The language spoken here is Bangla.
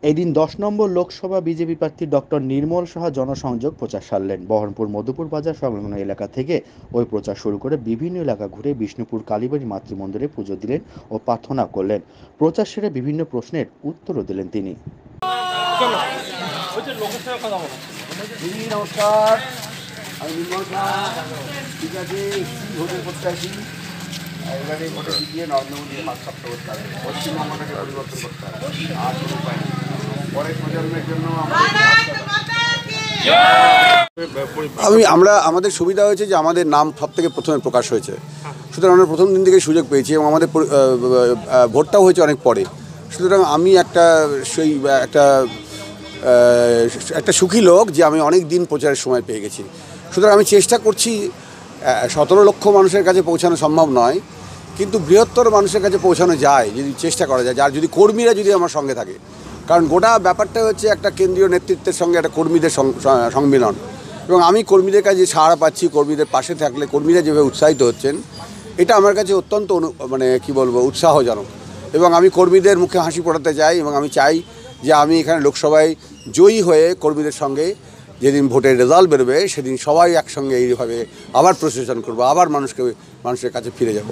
এদিন ১০ নম্বর লোকসভা বিজেপি প্রার্থী ডক্টর নির্মল সাহা জনসংযোগ প্রচার সারলেন। বহরমপুর মধুপুর বাজার সংলগ্ন এলাকা থেকে ওই প্রচার শুরু করে বিভিন্ন এলাকা ঘুরে বিষ্ণুপুর কালীবাড়ি মাতৃমন্দিরে পুজো দিলেন ও প্রার্থনা করলেন। প্রচার সেরে বিভিন্ন প্রশ্নের উত্তরও দিলেন তিনি। নমস্কার, আমি নির্মল সাহা। ঠিক আছে, ভোটের করতে আসি। এবারে ভোটে জিতিয়ে নরেন্দ্র মোদীকে ৫ সপ্তাহ করতে হবে। পশ্চিমবঙ্গটাকে পরিবর্তন করতে হবে। আর কোনো উপায় নেই। পরের প্রজন্মের জন্য আমাদের সুবিধা হয়েছে যে আমাদের নাম সব থেকে প্রথমে প্রকাশ হয়েছে, সুতরাং আমরা প্রথম দিন থেকে সুযোগ পেয়েছি এবং আমাদের ভোটটাও হয়েছে অনেক পরে। সুতরাং আমি একটা সুখী লোক যে আমি অনেক দিন প্রচারের সময় পেয়ে গেছি। সুতরাং আমি চেষ্টা করছি, ১৭ লক্ষ মানুষের কাছে পৌঁছানো সম্ভব নয়, কিন্তু বৃহত্তর মানুষের কাছে পৌঁছানো যায় যদি চেষ্টা করা যায়, যার যদি কর্মীরা যদি আমার সঙ্গে থাকে। কারণ গোটা ব্যাপারটা হচ্ছে একটা কেন্দ্রীয় নেতৃত্বের সঙ্গে একটা কর্মীদের সম্মিলন, এবং আমি কর্মীদের কাছে সাড়া পাচ্ছি, কর্মীদের পাশে থাকলে কর্মীরা যেভাবে উৎসাহিত হচ্ছেন, এটা আমার কাছে অত্যন্ত উৎসাহজনক। এবং আমি কর্মীদের মুখে হাসি ফোটাতে চাই, এবং আমি চাই যে আমি এখানে লোকসভায় জয়ী হয়ে কর্মীদের সঙ্গে যেদিন ভোটের রেজাল্ট বেরোবে সেদিন সবাই একসঙ্গে এইভাবে আবার প্রসেশন করবো, আবার মানুষের কাছে ফিরে যাব।